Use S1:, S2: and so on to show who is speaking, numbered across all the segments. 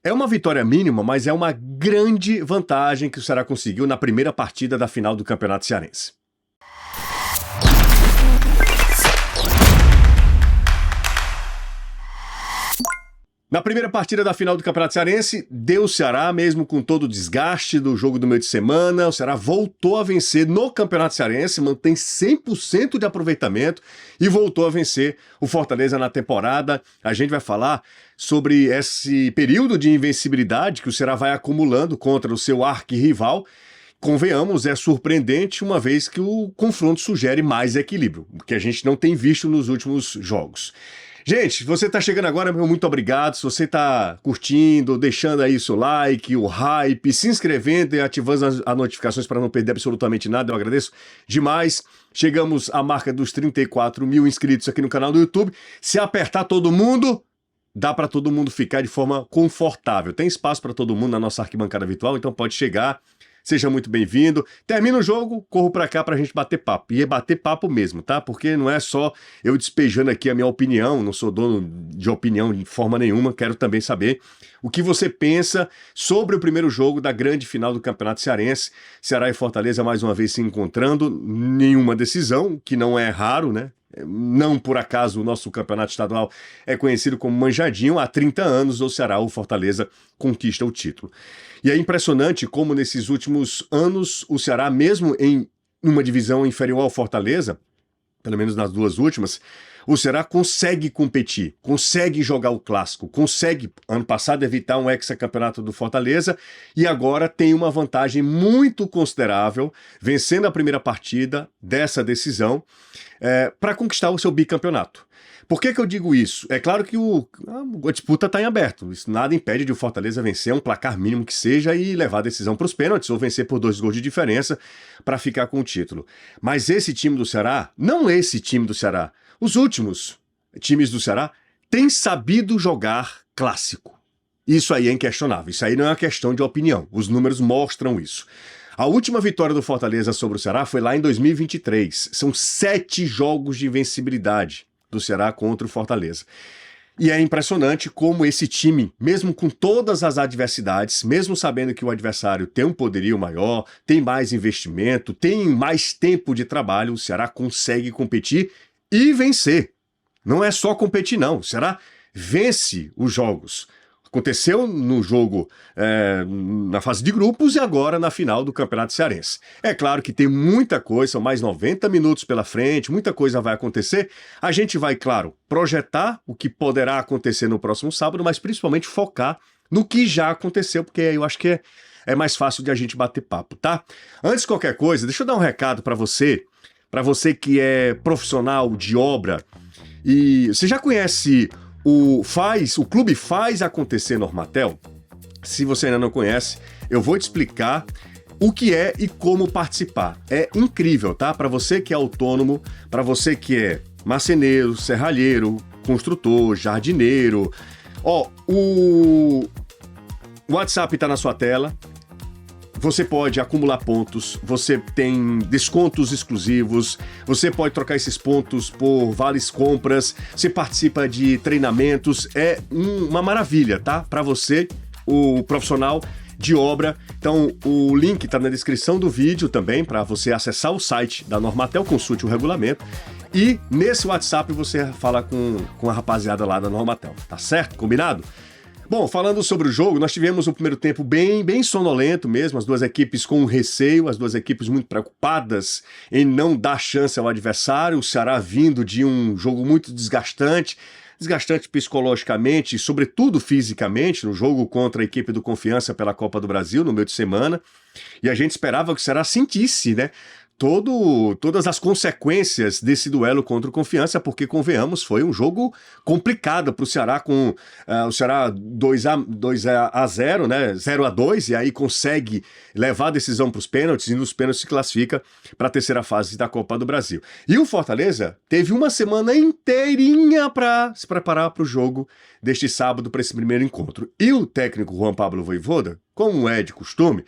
S1: É uma vitória mínima, mas é uma grande vantagem que o Ceará conseguiu na primeira partida da final do Campeonato Cearense. Na primeira partida da final do Campeonato Cearense, deu o Ceará, mesmo com todo o desgaste do jogo do meio de semana, o Ceará voltou a vencer no Campeonato Cearense, mantém 100% de aproveitamento e voltou a vencer o Fortaleza na temporada. A gente vai falar sobre esse período de invencibilidade que o Ceará vai acumulando contra o seu arquirrival. Convenhamos, é surpreendente, uma vez que o confronto sugere mais equilíbrio, que a gente não tem visto nos últimos jogos. Gente, você tá chegando agora, meu muito obrigado. Se você tá curtindo, deixando aí seu like, o hype, se inscrevendo e ativando as notificações para não perder absolutamente nada, eu agradeço demais. Chegamos à marca dos 34 mil inscritos aqui no canal do YouTube. Se apertar todo mundo, dá para todo mundo ficar de forma confortável. Tem espaço para todo mundo na nossa arquibancada virtual, então pode chegar. Seja muito bem-vindo. Termina o jogo, corro pra cá pra gente bater papo. E é bater papo mesmo, tá? Porque não é só eu despejando aqui a minha opinião, não sou dono de opinião de forma nenhuma, quero também saber o que você pensa sobre o primeiro jogo da grande final do Campeonato Cearense. Ceará e Fortaleza mais uma vez se encontrando, nenhuma decisão, que não é raro, né? Não por acaso o nosso campeonato estadual é conhecido como manjadinho. Há 30 anos o Ceará ou Fortaleza conquista o título. E é impressionante como nesses últimos anos o Ceará, mesmo em uma divisão inferior ao Fortaleza, pelo menos nas duas últimas, o Ceará consegue competir, consegue jogar o clássico, consegue, ano passado, evitar um hexacampeonato do Fortaleza e agora tem uma vantagem muito considerável, vencendo a primeira partida dessa decisão, para conquistar o seu bicampeonato. Por que eu digo isso? É claro que a disputa está em aberto. Isso nada impede de o Fortaleza vencer um placar mínimo que seja e levar a decisão para os pênaltis ou vencer por 2 gols de diferença para ficar com o título. Mas esse time do Ceará, não esse time do Ceará, os últimos times do Ceará têm sabido jogar clássico. Isso aí é inquestionável. Isso aí não é uma questão de opinião. Os números mostram isso. A última vitória do Fortaleza sobre o Ceará foi lá em 2023. São 7 jogos de invencibilidade do Ceará contra o Fortaleza. E é impressionante como esse time, mesmo com todas as adversidades, mesmo sabendo que o adversário tem um poderio maior, tem mais investimento, tem mais tempo de trabalho, o Ceará consegue competir e vencer. Não é só competir, não. O Ceará vence os jogos. Aconteceu no jogo na fase de grupos e agora na final do Campeonato Cearense. É claro que tem muita coisa, são mais 90 minutos pela frente, muita coisa vai acontecer. A gente vai, claro, projetar o que poderá acontecer no próximo sábado, mas principalmente focar no que já aconteceu, porque eu acho que é mais fácil de a gente bater papo, tá? Antes de qualquer coisa, deixa eu dar um recado para você que é profissional de obra e você já conhece o Clube Faz Acontecer Normatel. Se você ainda não conhece, eu vou te explicar o que é e como participar. É incrível, tá? Para você que é autônomo, para você que é marceneiro, serralheiro, construtor, jardineiro. O WhatsApp tá na sua tela. Você pode acumular pontos, você tem descontos exclusivos, você pode trocar esses pontos por vales compras, você participa de treinamentos, é uma maravilha, tá? Para você, o profissional de obra. Então, o link tá na descrição do vídeo também, para você acessar o site da Normatel, consulte o regulamento. E nesse WhatsApp você fala com a rapaziada lá da Normatel, tá certo? Combinado? Bom, falando sobre o jogo, nós tivemos um primeiro tempo bem sonolento mesmo, as duas equipes com receio, as duas equipes muito preocupadas em não dar chance ao adversário, o Ceará vindo de um jogo muito desgastante psicologicamente e sobretudo fisicamente, no jogo contra a equipe do Confiança pela Copa do Brasil, no meio de semana, e a gente esperava que o Ceará sentisse, né? Todas as consequências desse duelo contra o Confiança, porque, convenhamos, foi um jogo complicado para o Ceará, com o Ceará 2-0, né, 0-2, e aí consegue levar a decisão para os pênaltis, e nos pênaltis se classifica para a terceira fase da Copa do Brasil. E o Fortaleza teve uma semana inteirinha para se preparar para o jogo deste sábado, para esse primeiro encontro. E o técnico Juan Pablo Vojvoda, como é de costume,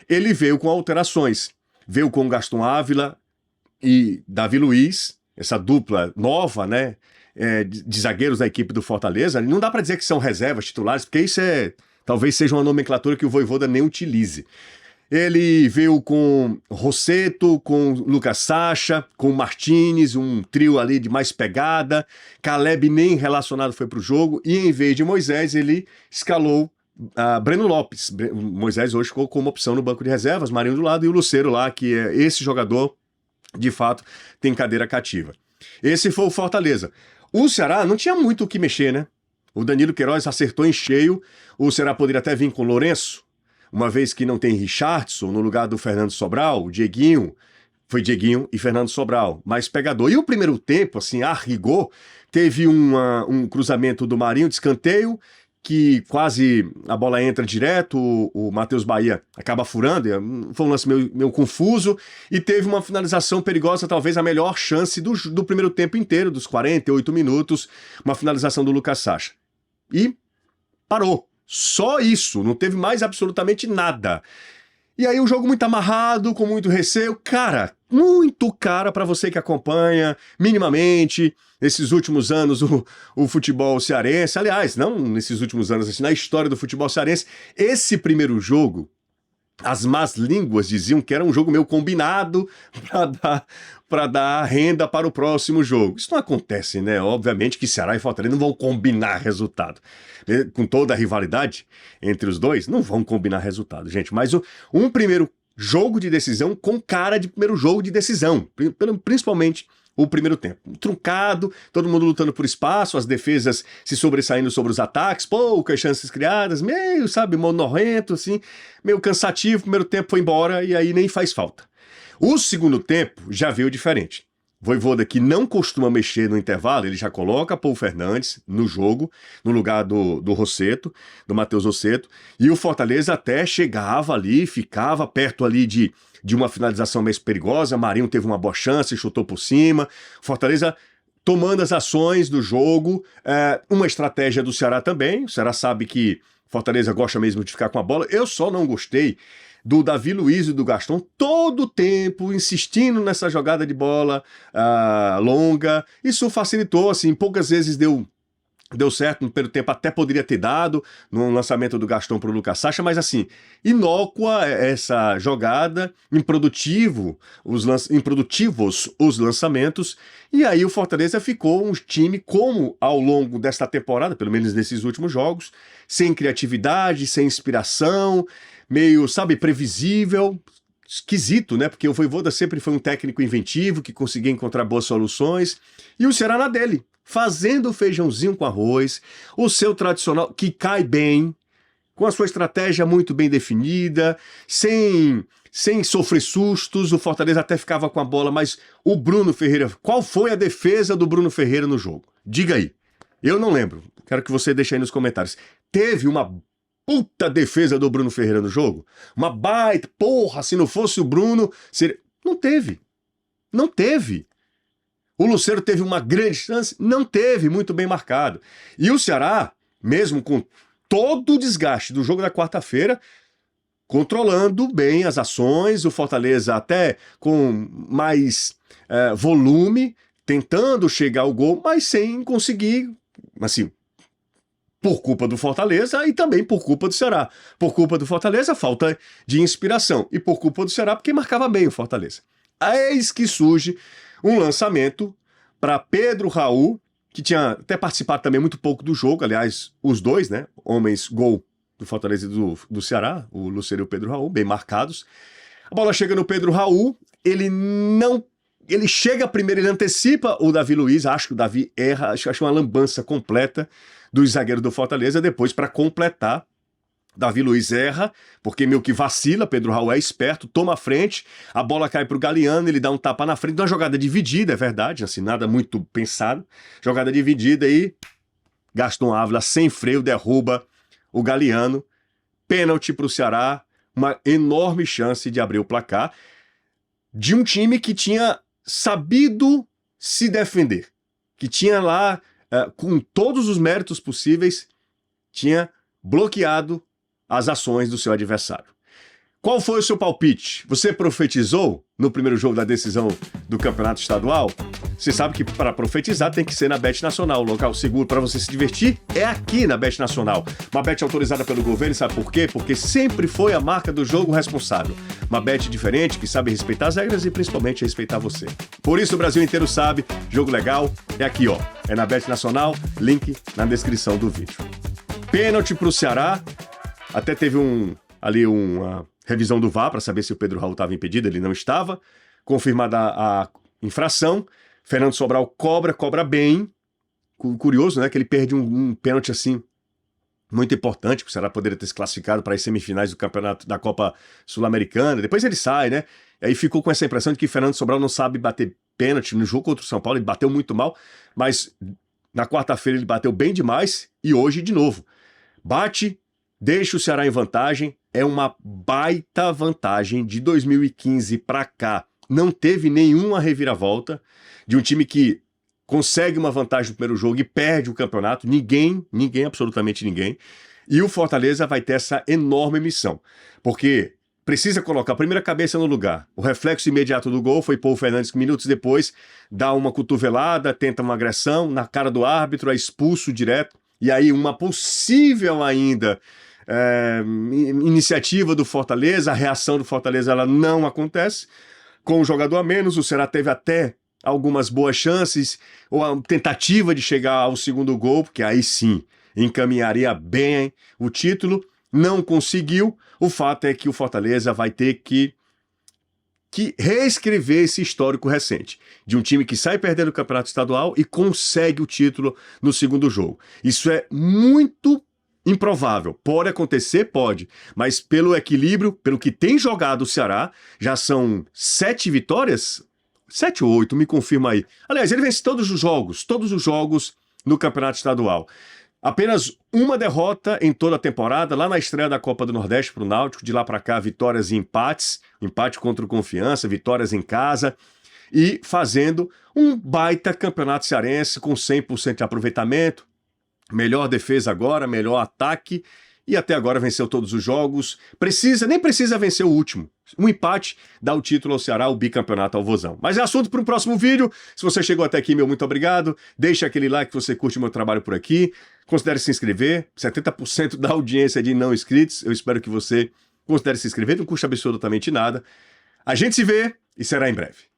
S1: ele veio com alterações. Veio com Gaston Ávila e Davi Luiz, essa dupla nova, né, de zagueiros da equipe do Fortaleza. Não dá para dizer que são reservas titulares, porque isso é Talvez seja uma nomenclatura que o Vojvoda nem utilize. Ele veio com Rossetto, com Lucas Sacha, com Martinez, um trio ali de mais pegada. Caleb nem relacionado foi para o jogo. E em vez de Moisés, ele escalou Breno Lopes. Moisés hoje ficou como opção no banco de reservas, Marinho do lado, e o Lucero lá, que é esse jogador, de fato, tem cadeira cativa. Esse foi o Fortaleza. O Ceará não tinha muito o que mexer, né? O Danilo Queiroz acertou em cheio. O Ceará poderia até vir com o Lourenço, uma vez que não tem Richardson no lugar do Fernando Sobral, o Dieguinho, foi Dieguinho e Fernando Sobral, mais pegador. E o primeiro tempo, assim, a rigor, teve um cruzamento do Marinho de escanteio, que quase a bola entra direto, o Matheus Bahia acaba furando, foi um lance meio confuso, e teve uma finalização perigosa, talvez a melhor chance do primeiro tempo inteiro, dos 48 minutos, uma finalização do Lucas Sacha. E parou. Só isso, não teve mais absolutamente nada. E aí o jogo muito amarrado, com muito receio. Cara, muito cara para você que acompanha minimamente esses últimos anos o futebol cearense. Aliás, não nesses últimos anos, assim, na história do futebol cearense. Esse primeiro jogo, as más línguas diziam que era um jogo meio combinado para dar renda para o próximo jogo. Isso não acontece, né? Obviamente que Ceará e Fortaleza não vão combinar resultado. Com toda a rivalidade entre os dois, não vão combinar resultado, gente. Mas um primeiro jogo de decisão com cara de primeiro jogo de decisão, principalmente o primeiro tempo. Truncado, todo mundo lutando por espaço, as defesas se sobressaindo sobre os ataques, poucas chances criadas, meio, sabe, monorrento, assim, meio cansativo. O primeiro tempo foi embora e aí nem faz falta. O segundo tempo já veio diferente. Vojvoda, que não costuma mexer no intervalo, ele já coloca Paul Fernandes no jogo, no lugar do Rossetto, do Matheus Rossetto, e o Fortaleza até chegava ali, ficava perto ali de uma finalização mais perigosa. Marinho teve uma boa chance, chutou por cima. Fortaleza tomando as ações do jogo, uma estratégia do Ceará também. O Ceará sabe que Fortaleza gosta mesmo de ficar com a bola. Eu só não gostei do Davi Luiz e do Gaston todo o tempo insistindo nessa jogada de bola longa. Isso facilitou, assim, poucas vezes deu certo no primeiro tempo, até poderia ter dado no lançamento do Gaston para o Lucas Sacha, mas assim, inócua essa jogada, improdutivos os lançamentos, e aí o Fortaleza ficou um time como ao longo desta temporada, pelo menos nesses últimos jogos, sem criatividade, sem inspiração, meio, sabe, previsível, esquisito, né? Porque o Vojvoda sempre foi um técnico inventivo, que conseguia encontrar boas soluções, e o Ceará na dele, fazendo o feijãozinho com arroz, o seu tradicional, que cai bem, com a sua estratégia muito bem definida, sem sofrer sustos. O Fortaleza até ficava com a bola, mas o Bruno Ferreira, qual foi a defesa do Bruno Ferreira no jogo? Diga aí. Eu não lembro. Quero que você deixe aí nos comentários. Teve uma puta defesa do Bruno Ferreira no jogo? Uma baita, porra, se não fosse o Bruno, seria... Não teve. Não teve. O Lucero teve uma grande chance? Não teve, muito bem marcado. E o Ceará, mesmo com todo o desgaste do jogo da quarta-feira, controlando bem as ações, o Fortaleza até com mais volume, tentando chegar ao gol, mas sem conseguir, assim, por culpa do Fortaleza e também por culpa do Ceará. Por culpa do Fortaleza, falta de inspiração. E por culpa do Ceará, porque marcava bem o Fortaleza. Eis que surge um lançamento para Pedro Raul, que tinha até participado também muito pouco do jogo, aliás, os dois, né, homens gol do Fortaleza e do Ceará, o Lucero e o Pedro Raul, bem marcados. A bola chega no Pedro Raul, ele chega primeiro, ele antecipa o Davi Luiz, acho que o Davi erra, acho uma lambança completa dos zagueiros do Fortaleza, depois para completar, Davi Luiz erra, porque meio que vacila, Pedro Raul é esperto, toma a frente, a bola cai pro Galeano, ele dá um tapa na frente, uma jogada dividida, é verdade, assim, nada muito pensado, jogada dividida e Gaston Ávila, sem freio, derruba o Galeano, pênalti pro Ceará, uma enorme chance de abrir o placar, de um time que tinha sabido se defender, que tinha lá, com todos os méritos possíveis, tinha bloqueado as ações do seu adversário. Qual foi o seu palpite? Você profetizou no primeiro jogo da decisão do Campeonato Estadual? Você sabe que para profetizar tem que ser na Bet Nacional. O local seguro para você se divertir é aqui na Bet Nacional. Uma bet autorizada pelo governo, sabe por quê? Porque sempre foi a marca do jogo responsável. Uma bet diferente que sabe respeitar as regras e principalmente respeitar você. Por isso o Brasil inteiro sabe, jogo legal é aqui, ó. É na Bet Nacional, link na descrição do vídeo. Pênalti pro Ceará. Até teve uma revisão do VAR para saber se o Pedro Raul estava impedido, ele não estava. Confirmada a infração. Fernando Sobral cobra bem. Curioso, né? Que ele perde um pênalti assim muito importante, porque o Ceará poderia ter se classificado para as semifinais do campeonato da Copa Sul-Americana. Depois ele sai, né? E aí ficou com essa impressão de que Fernando Sobral não sabe bater pênalti. No jogo contra o São Paulo ele bateu muito mal, mas na quarta-feira ele bateu bem demais e hoje de novo. Bate, deixa o Ceará em vantagem. É uma baita vantagem de 2015 para cá. Não teve nenhuma reviravolta de um time que consegue uma vantagem no primeiro jogo e perde o campeonato. Ninguém, absolutamente ninguém. E o Fortaleza vai ter essa enorme missão, porque precisa colocar a primeira cabeça no lugar. O reflexo imediato do gol foi Paul Fernandes, que minutos depois dá uma cotovelada, tenta uma agressão na cara do árbitro, é expulso direto. E aí uma possível ainda iniciativa do Fortaleza, a reação do Fortaleza ela não acontece. Com um jogador a menos, o Ceará teve até algumas boas chances, ou a tentativa de chegar ao segundo gol, porque aí sim encaminharia bem o título, não conseguiu. O fato é que o Fortaleza vai ter que reescrever esse histórico recente, de um time que sai perdendo o campeonato estadual e consegue o título no segundo jogo. Isso é muito improvável. Pode acontecer? Pode. Mas pelo equilíbrio, pelo que tem jogado o Ceará, já são 7 vitórias? 7 ou 8, me confirma aí. Aliás, ele vence todos os jogos no campeonato estadual. Apenas uma derrota em toda a temporada, lá na estreia da Copa do Nordeste para o Náutico, de lá para cá vitórias e empates, empate contra o Confiança, vitórias em casa, e fazendo um baita campeonato cearense com 100% de aproveitamento, melhor defesa agora, melhor ataque, e até agora venceu todos os jogos. Nem precisa vencer o último. Um empate dá o título ao Ceará, o bicampeonato ao Vozão. Mas é assunto para um próximo vídeo. Se você chegou até aqui, meu muito obrigado. Deixa aquele like se você curte o meu trabalho por aqui. Considere se inscrever. 70% da audiência é de não inscritos. Eu espero que você considere se inscrever. Não custa absolutamente nada. A gente se vê e será em breve.